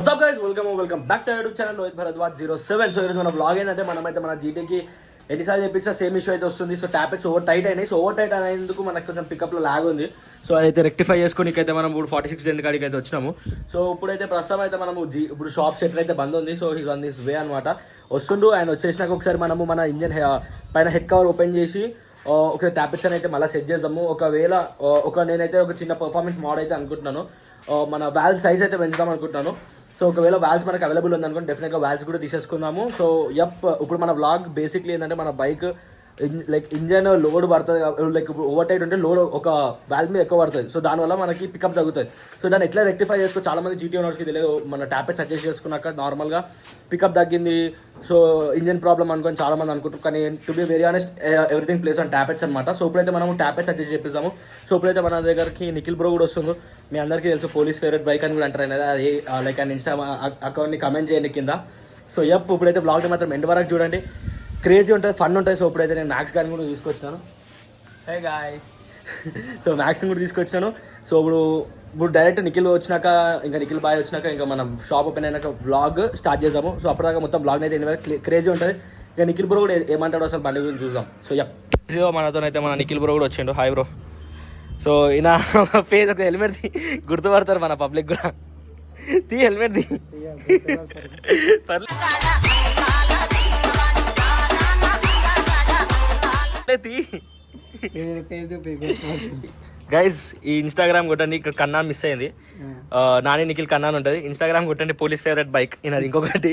What's up guys, welcome back to our YouTube channel Rohit Bharadwaj 07. So ఈరోజు మన blog ఏంటంటే మనమైతే మన జీటీకి ఎన్నిసార్లు చెప్పించా సేమ్ ఇష్యూ అయితే వస్తుంది. సో ట్యాపెట్స్ ఓవర్ టైట్ అయినాయి. సో ఓవర్ టైట్ అయినందుకు మనకు కొంచెం పికప్లో లాగ్ ఉంది. సో అయితే రెక్టిఫై చేసుకోనికైతే మనం ఇప్పుడు 46 డెంట్ కాడికి అయితే వచ్చినాము. సో ఇప్పుడైతే ప్రస్తుతం అయితే మనము ఇప్పుడు షాప్ సెటర్ అయితే బంద్ ఉంది. So he's on this way అనమాట. వస్తుండు ఆయన వచ్చేసినాక ఒకసారి మనము మన ఇంజన్ పైన హెడ్ కవర్ ఓపెన్ చేసి ఒకసారి ట్యాపెట్స్ అని అయితే మళ్ళీ సెట్ చేద్దాము. ఒకవేళ నేనైతే ఒక చిన్న పర్ఫార్మెన్స్ మోడ్ అయితే అనుకుంటున్నాను. మన వాల్వ్ సైజ్ అయితే పెంచుదాం అనుకుంటున్నాను. సో ఒకవేళ వాల్స్ మనకు అవైలబుల్ ఉంది అనుకోండి, డెఫినెట్గా వాల్స్ కూడా తీసేసుకుందాము. సో ఇప్పుడు మన వ్లాగ్ బేసిక్లీ ఏంటంటే మన బైక్ లైక్ ఇంజన్ లోడ్ పడుతుంది, లైక్ ఓవర్ టైట్ ఉంటే లోడ్ ఒక వాల్వ్ మీద ఎక్కువ పడుతుంది. సో దానివల్ల మనకి పికప్ తగ్గుతుంది. సో దాన్ని ఎట్లా రెక్టిఫై చేసుకో చాలా మంది జీటీ ఓనర్స్కి తెలియదు. మన ట్యాపెట్స్ అడ్జస్ట్ చేసుకున్నాక నార్మల్గా పికప్ తగ్గింది, సో ఇంజన్ ప్రాబ్లమ్ అనుకొని చాలా మంది అనుకుంటారు. కానీ to be very honest everything place on tappets అనమాట. సో ఇప్పుడైతే మనం ట్యాపెట్స్ అడ్జస్ట్ చేపిస్తాము. సో ఇప్పుడైతే మన దగ్గరికి నిఖిల్ బ్రో కూడా వస్తుంది. మీ అందరికీ తెలుసు పోలీస్ ఫేవరెట్ బైక్ అని కూడా అంటారు అనేది. అది లైక్ ఆయన ఇన్స్టా అకౌంట్ని కమెంట్ చేయండి కింద. సో ఇప్పుడైతే బ్లాగ్ని మాత్రం ఎండ్ వరకు చూడండి, క్రేజీ ఉంటుంది, ఫన్ ఉంటుంది. సో ఇప్పుడైతే నేను మ్యాక్స్ గారిని కూడా తీసుకొచ్చినాను. హే గాయ్స్, సో మ్యాక్స్ని కూడా తీసుకొచ్చినాను. సో ఇప్పుడు డైరెక్ట్ నిఖిల్ వచ్చినాక, ఇంకా నిఖిల్ బాయ్ వచ్చినాక ఇంకా మనం షాప్ ఓపెన్ అయినాక వ్లాగ్ స్టార్ట్ చేద్దాము. సో అప్పటిదాకా మొత్తం బ్లాగ్ అయితే ఎన్ని క్రేజీ ఉంటుంది. ఇంకా నిఖిల్ బ్రో కూడా ఏమంటాడో అసలు బండి గురించి చూద్దాం. సో మనతోనైతే మన నిఖిల్ బ్రో కూడా వచ్చిండు. Hi bro. సో ఈయన ఫేస్ ఒక హెల్మెట్ గుర్తుపడతారు మన పబ్లిక్ కూడా. తీ హెల్మెట్ తీ. గైస్ ఈ ఇన్స్టాగ్రామ్ కొట్టండి, ఇక్కడ కన్నా మిస్ అయింది. నాని నిఖిల్ కన్నా అని ఉంటుంది. ఇన్స్టాగ్రామ్ కొట్టండి, పోలీస్ ఫేవరెట్ బైక్. ఇది ఇంకొకటి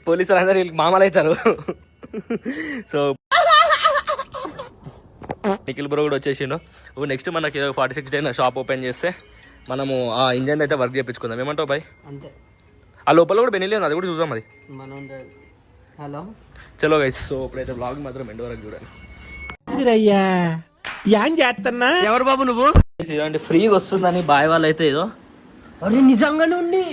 పోలీసులు అందరూ వీళ్ళకి మామలు అవుతారు. సో నిఖిల్ బ్రో కూడా వచ్చేసిండు. ఇప్పుడు నెక్స్ట్ మనకి 46 డేస్ షాప్ ఓపెన్ చేస్తే మనము ఆ ఇంజన్ అయితే వర్క్ చేయించుకుందాం. ఏమంటావు బాయ్? అంతే. ఆ లోపల కూడా బెనిలేదు, అది కూడా చూద్దాం. అది హలో చలో గైస్. సో ఇప్పుడైతే బ్లాగ్ మాత్రం ఎండ్ వరకు చూడండి. ఎవరు బాబు నువ్వు? ఇలాంటి ఫ్రీగా వస్తుందని బాయ్ వాళ్ళు అయితే ఏదో నిజంగానే ఉండి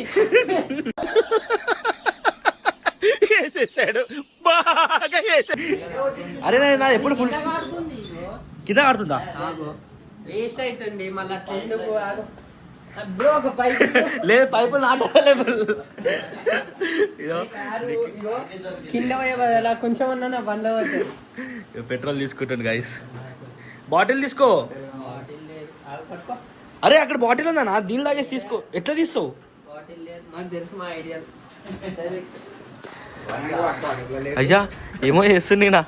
అరే నా ఎప్పుడు ఫుల్ కింద ఆడుతుందా? వేస్ట్ అవుతుంది మళ్ళీ బ్రో. ఒక పైప్ లేదు, పైపులు నాట్ అవైలబుల్. కింద ఎలా కొంచెం అన్నా బండ్ల పెట్రోల్ తీసుకుంటాను గైస్. బాటిల్ తీసుకో. అరే అక్కడ బాటిల్ ఉందా? దీని తాగేసి తీసుకో. ఎట్లా తీస్తావు? నాకు తెలుసు మా ఐడియా. అయ్యా ఏమో చేస్తుంది నా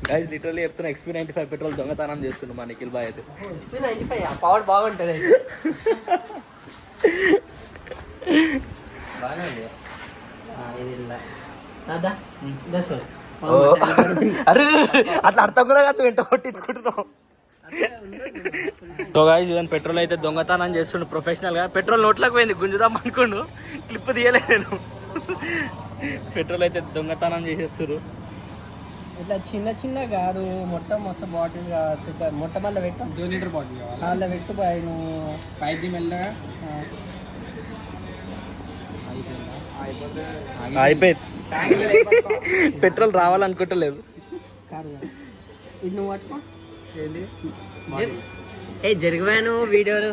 గైస్. లిటరల్లీ చెప్తున్నా, XP 95 పెట్రోల్ దొంగతనం చేస్తుండు మా నిఖిల్ బాయ్ అయితే. XP 95 పవర్ బాగుంటుంది. అరే అట్లా అర్థం కూడా కాదు, వెంట కొట్టించుకుంటున్నావు. సో గైస్ ఇవన్నీ పెట్రోల్ అయితే దొంగతనం చేస్తుండు ప్రొఫెషనల్ గా. పెట్రోల్ నోట్లోకి పోయింది, గుంజుదాం అనుకోండు, క్లిప్ తీయలే నేను. పెట్రోల్ అయితే దొంగతనం చేసేస్తారు. ఇట్లా చిన్న చిన్న కాదు, మొత్తం బాటిల్ మొత్తం మళ్ళీ పెట్టు. 2 లీటర్ బాటిల్ అలా పెట్టు బాయ్. నువ్వు 5 మెల్లగా అయిపోయింది. పెట్రోల్ రావాలనుకుంటలేదు. ఇది నువ్వు పట్టుకో. ఏ జరిగిపోయాను వీడియోలు.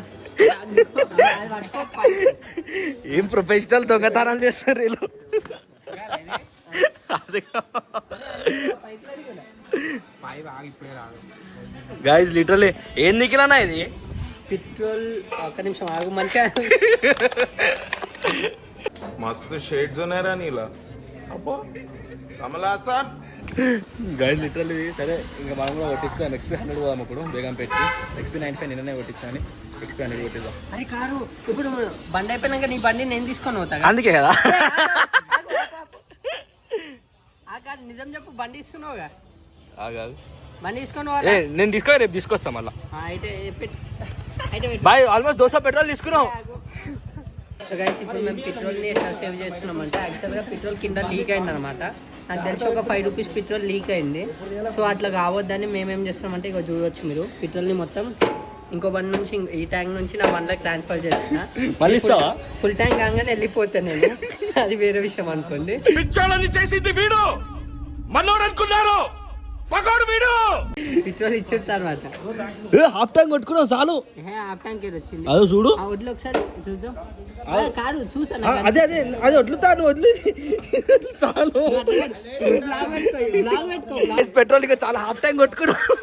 ఏం ప్రొఫెషనల్ దొంగతనం చేస్తారు వీళ్ళు. గైస్ లిటరల్లీ ఏం దిగినా ఇది పెట్రోల్. ఒక్క నిమిషం ఆగు, మంచిగా मस्त शेड्स ఉన్నాయి రా నీలా. అబ్బో కమలాసన్. గైస్ లిటరల్లీ సరే ఇంకా మనం కూడా కొట్టిస్తాం. XP 100 పోదాం. ఇప్పుడు బేగం పెట్టి XP 95 నిన్ననే కొట్టించాను. XP 100 కొట్టిద్దాం. అరే కారు ఇప్పుడు బండి అయిపోయినాక నీ బండి నేను తీసుకొని పోతా. అందుకే కదా. ఆ కాదు నిజం చెప్పు, బండి ఇస్తున్నావుగా. కాదు బండి తీసుకొని నేను తీసుకో, రేపు తీసుకొస్తా మళ్ళీ. అయితే బాయ్ ఆల్మోస్ట్ 200 పెట్రోల్ తీసుకున్నాం. గైస్ ఇప్పుడు మేము పెట్రోల్ని ఎట్లా సేవ్ చేస్తున్నామంటే, యాక్చువల్గా పెట్రోల్ కింద లీక్ అయింది అనమాట. నాకు తెలిసి ఒక 5 రూపీస్ పెట్రోల్ లీక్ అయింది. సో అట్లా కావద్దని మేమేం చేస్తున్నామంటే, ఇక చూడవచ్చు మీరు, పెట్రోల్ని మొత్తం ఇంకో బండి నుంచి ఈ ట్యాంక్ నుంచి నా బండ్లకు ట్రాన్స్ఫర్ చేస్తున్నా. మళ్ళీ ఫుల్ ట్యాంక్ కాగానే వెళ్ళిపోతాను నేను. అది వేరే విషయం అనుకోండి. చేసింది వీడు మనోడు అనుకున్నారు. పెట్రోల్ ఇచ్చిన తర్వాత హాఫ్ ట్యాంక్ కొట్టుకున్నావు చాలు. హాఫ్ ట్యాంకర్ వచ్చింది. అదో చూడు. ఆ వడ్లు ఒకసారి చూద్దాం. కాదు చూసాను. అదే అదే అది వడ్లుతాను వడ్లు చాలు. పెట్రోల్ ఇక చాలా హాఫ్ ట్యాంక్ కొట్టుకున్నావు.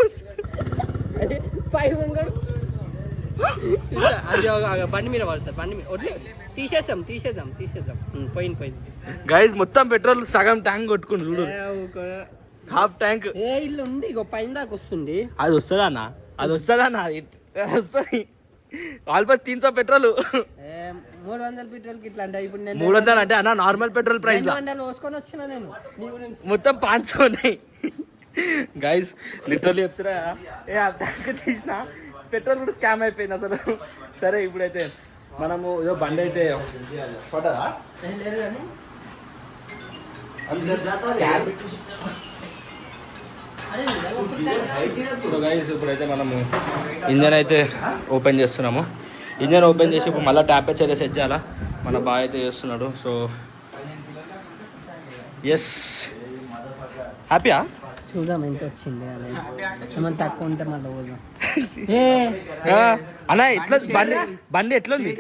అది బండి మీద పడతారు. బండి మీద వడ్లు తీసేద్దాం. పోయింది. గైస్ మొత్తం పెట్రోల్ సగం ట్యాంక్ కొట్టుకుని చూడు. హాఫ్ ట్యాంక్ ఇల్లు ఉంది ఇక పైన దాకా వస్తుంది. అది వస్తుందా అన్న? అది వస్తుంది ఆల్మోస్ట్ 300 పెట్రోల్. 300 పెట్రోల్కి ఇట్లా అంటే ఇప్పుడు నేను 300 అంటే అన్న నార్మల్ పెట్రోల్ ప్రైస్ పోసుకొని వచ్చిన నేను మొత్తం 500 ఉన్నాయి. గైస్ లిటరల్లీ చెప్తున్నా ఆ ట్యాంక్ తీసిన పెట్రోల్ కూడా స్కామ్ అయిపోయింది అసలు. సరే ఇప్పుడైతే మనము ఏదో బండి అయితే పడదా లేదు కానీ సో గైస్ ఇప్పుడైతే మనము ఇంజన్ అయితే ఓపెన్ చేస్తున్నాము. ఇంజన్ ఓపెన్ చేసి ఇప్పుడు మళ్ళీ ట్యాపేజ్ అయితే సెట్ చేయాలా. మన బాయ్ అయితే చేస్తున్నాడు. సో ఎస్ హ్యాపీయా? చూద్దాం ఎంత వచ్చింది అని. ఏమన్నా తక్కువ ఉంటే మళ్ళీ పోదాం. అన్న ఎట్లా బండి ఎట్లుంది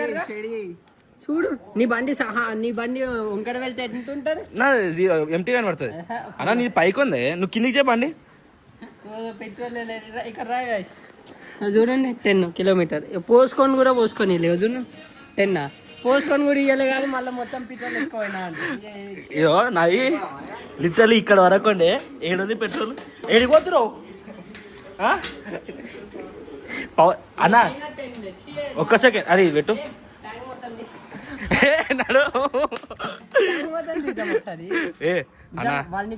చూడు. నీ బండి వంకర వెళ్తే ఎట్టుంటారు నా ఎంటీ అని పడుతుంది అన్న. నీ పైకి ఉంది, నువ్వు కిందికి చెప్పండి. పెట్రోల్ ఇక్కడ రా గైస్. చూడండి 10 కిలోమీటర్ పోసుకొని కూడా పోసుకొని లేవు. చూడండి 10 పోసుకొని కూడా ఇవ్వలే కానీ మళ్ళీ మొత్తం పెట్రోల్ ఎక్కువైనా అంటే అయ్యో నాది లిటరల్లీ ఇక్కడ వరకు ఉండే 7 పెట్రోల్. ఏడికి పోతున్నావు అన్న? ఒక్క సెకండ్ అరే ఇది పెట్టు.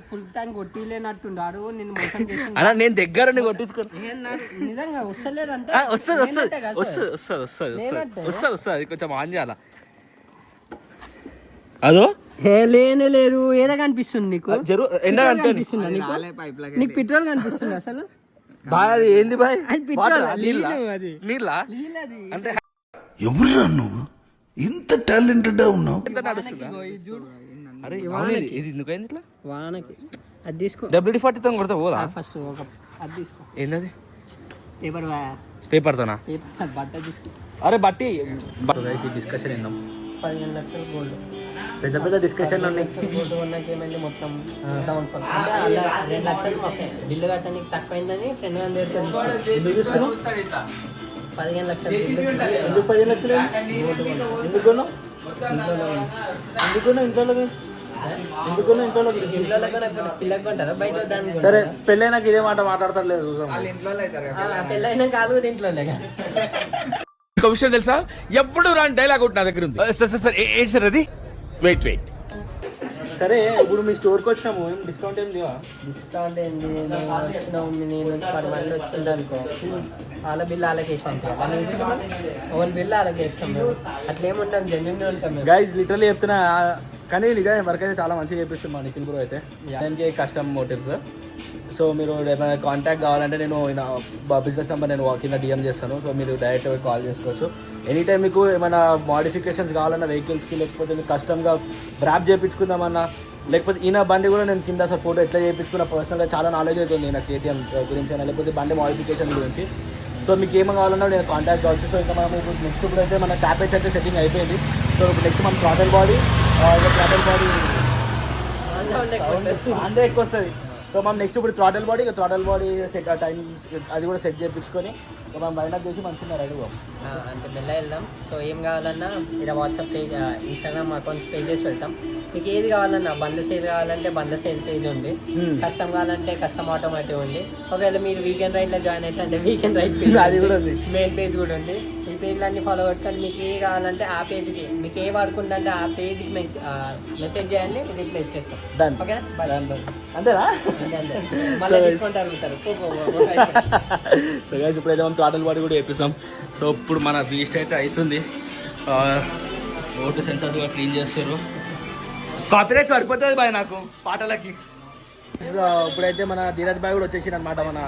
ఫుల్ ట్యాంక్ కొట్టిలేనట్టుండారు. నేను మోసం చేసి అలా నేను దగ్గర కొట్టించుకోను. నిజంగా వస్తలేదంటే వస్తుంది కొంచెం ఆన్ చేయాలా. అదో లేనే లేరు. ఏదో కనిపిస్తుంది నీకు? ఎండ కనిపిస్తుందా నీకు? పెట్రోల్ కనిపిస్తుంది అసలు? బాయ్ అది ఏంది బాయ్? నీళ్ళ అంటే ఎవరురా నువ్వు ఇంత టాలెంటెడ్ ఉన్నావు? అరే ఇది ఎందుకైంది ఇట్లా? వానకి అది తీసుకో. WD-40 తో కొడతా పోదా? ఫస్ట్ అది తీసుకో. ఏంటది? పేపర్ తోనా? బట్ట తీసుకో. అరే బట్టి డిస్కషన్ ఏందాం. 15 లక్షలు గోల్డ్. పెద్ద డిస్కషన్ గోల్డ్ కొన్నాక ఏమైంది మొత్తం డౌన్ ఫాల్. అంటే అలా 2 లక్షలు బిల్లు కట్టడానికి తక్కువైందని ఫ్రెండ్ వాళ్ళ దగ్గర 15 లక్షలు. ఎందుకు 15 లక్షలు? ఇంట్లో పిల్లకి కొంటారా బయట? దానికి సరే పెళ్ళైనాక ఇదే మాట మాట్లాడతారు చూసాం. పెళ్ళైనా కాలు ఇంట్లో ఒక విషయం తెలుసా, ఎప్పుడు రాని డైలాగ్ ఒకటి నా దగ్గర ఉంది. సార్ ఏంటి సార్ అది? వెయిట్ సరే ఇప్పుడు మీ స్టోర్కి వచ్చినాము, డిస్కౌంట్ ఏం లేవా? డిస్కౌంట్ ఏంది? వచ్చినాము నేను 10 మంది వచ్చింది అనుకో, వాళ్ళ బిల్లు వాళ్ళకి వేసి పంపించాలి. వాళ్ళ బిల్లు వాళ్ళకి వేస్తాం మేము. అట్లా ఏముంటాం, జెన్యున్ ఉంటాం మేము. గైస్ లిటరల్లీ చెప్తున్నా కానీ నిజంగా వర్క్ అయితే చాలా మంచిగా చేపిస్తుంది మా నిఖిల్ బ్రో అయితే. దానికి కస్టమ్ మోటివ్స్. సో మీరు ఏమైనా కాంటాక్ట్ కావాలంటే నేను బిజినెస్ నెంబర్ నేను కింద DM చేస్తాను. సో మీరు డైరెక్ట్ కాల్ చేసుకోవచ్చు. ఎనీ టైం మీకు ఏమైనా మోడిఫికేషన్స్ కావాలన్నా వెహికల్స్కి, లేకపోతే మీకు కస్టమ్గా ర్యాప్ చేయించుకుందామన్నా, లేకపోతే ఈయన బండి కూడా నేను కింద అసలు ఫోటో ఎట్లా చేయించుకున్నా పర్సనల్గా చాలా నాలెడ్జ్ అవుతుంది నాకు KTM గురించి అయినా, లేకపోతే బండి మోడిఫికేషన్ గురించి. సో మీకు ఏమైనా కావాలన్నా నేను కాంటాక్ట్ కావచ్చు. సో ఇంకా మనం ఇప్పుడు నెక్స్ట్ ఇప్పుడు అయితే మన ట్యాపేజ్ అయితే సెట్టింగ్ అయిపోయింది. సో ఇప్పుడు నెక్స్ట్ మన థ్రాటల్ బాడీ అంతే ఎక్కువ వస్తుంది. సో మనం నెక్స్ట్ ఇప్పుడు థ్రాటల్ బాడీ సెట్ టైం అది కూడా సెట్ చేయించుకొని మనం వైనప్ చేసి మంచిగా రెడీ అంటే మెల్ల వెళ్దాం. సో ఏం కావాలన్నా ఇలా WhatsApp page, Instagram accounts pages పెడతాం. మీకు ఏది కావాలన్నా, బండ్ల సేల్ కావాలంటే బండ్ల సేల్ పేజ్ ఉంది, కస్టమ్ కావాలంటే కస్టమ్ ఆటోమేటివ్ ఉంది. ఒకవేళ మీరు వీకెండ్ రైడ్లో జాయిన్ అయితే అంటే వీకెండ్ రైడ్ పేజ్ అది కూడా ఉంది, మెయిన్ పేజ్ కూడా ఉంది. ఈ పేజ్లు అన్ని ఫాలో పెట్టుకొని మీకు ఏ కావాలంటే ఆ పేజ్కి, మీకు ఏ వర్క్ ఉందంటే ఆ పేజ్కి మెసేజ్ చేయండి, రిప్లై ఇచ్చేస్తాం. ఓకేనా? అంతేనా? మళ్ళీ డిస్కౌంట్ అడుగుతారు. సో గైస్ ఇప్పుడైతే మనం థ్రాటల్ బాడీ కూడా వేపిస్తాం. సో ఇప్పుడు మన రీస్ట్ అయితే అవుతుంది. ఓటు సెన్సార్స్ కూడా క్లీన్ చేస్తారు. కాపీరైట్స్ పడిపోతుంది బాయ్ నాకు పాటలకి. ఇప్పుడైతే మన ధీరజ్ బాయ్ కూడా వచ్చేసి అనమాట. మన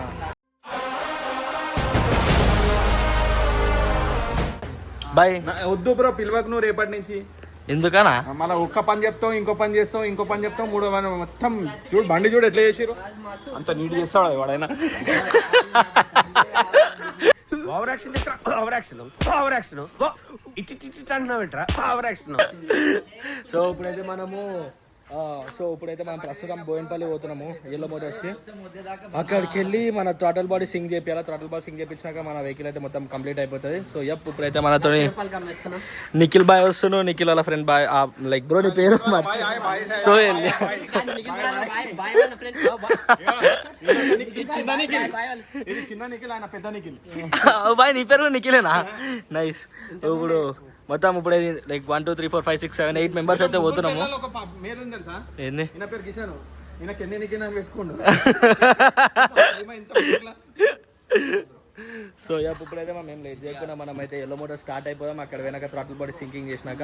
బాయ్ వద్దు బ్రో, పిలవకు నువ్వు రేపటి నుంచి. ఎందుకనా మన ఒక్క పని చెప్తాం ఇంకో పని చేస్తాం ఇంకో పని చెప్తాం మూడో పని మొత్తం చూడు బండి చూడు ఎట్లా చేసిరు అంత నీట్ చేస్తాడు ఎవడైనా over action over action over action ఇటు అంటున్నావు ఏంట్రా ఓవర్ యాక్షన్. సో ఇప్పుడైతే మనం ప్రస్తుతం బోయినపల్లి పోతున్నాము ఎల్లో మోటార్స్కి. అక్కడికి వెళ్ళి మన థ్రాటల్ బాడీ సింగ్ చేయాలి. థ్రాటల్ బాడీ సింగ్ చేయించినాక మన వెహికల్ అయితే మొత్తం కంప్లీట్ అయిపోతుంది. సో ఇప్పుడైతే మనతో నిఖిల్ బాయ్ వస్తున్నాడు. నిఖిల్ వాళ్ళ ఫ్రెండ్ బాయ్ లైక్ బ్రో నీ పేరు సో చిన్న నిఖిల్ ఆయన పెద్ద నిఖిల్ బాయ్ నీ పేరు నిఖిలేనా? నైస్. ఇప్పుడు మొత్తం ఇప్పుడు లైక్ 1 2 3 4 5 6 7 8 మెంబర్స్ అయితే పోతున్నాము. ఏంది ఈయన పేరు కిషాన్ ఈయనకి ఎన్ని నిఖిల్ అని పెట్టుకోండు. సో ఇప్పుడైతే మేము లేట్ చేయకుండా మనం అయితే ఎల్లో మోటార్ స్టార్ట్ అయిపోదాం. అక్కడ వెనక థ్రాటిల్ బాడీ సింకింగ్ చేసినాక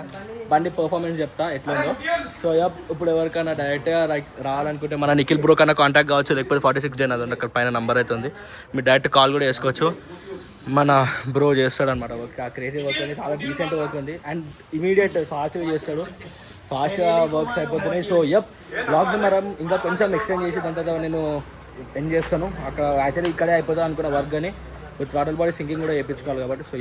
బండి పర్ఫార్మెన్స్ చెప్తా ఎట్లుందో. సో ఇప్పుడు ఎవరికైనా డైరెక్ట్గా రావాలనుకుంటే మన నిఖిల్ బ్రో కన్నా కాంటాక్ట్ కావచ్చు, లేకపోతే 46 జన్ అది అక్కడ పైన నెంబర్ అయితే ఉంది. మీరు డైరెక్ట్ కాల్ కూడా చేసుకోవచ్చు. మన బ్రో చేస్తాడనమాట వర్క్. ఆ క్రేజీ వర్క్ ఉంది, చాలా డీసెంట్ వర్క్ ఉంది అండ్ ఇమీడియట్ ఫాస్ట్గా చేస్తాడు. ఫాస్ట్గా వర్క్స్ అయిపోతున్నాయి. సో బ్లాగ్ మనం ఇంకా కొంచెం ఎక్స్టెండ్ చేసి దాని తర్వాత నేను ఎండ్ చేస్తాను. అక్కడ యాక్చువల్లీ ఇక్కడే అయిపోతాం అనుకున్న వర్క్ అని థ్రాటిల్ బాడీ సింకింగ్ కూడా చేయించుకోవాలి కాబట్టి. సో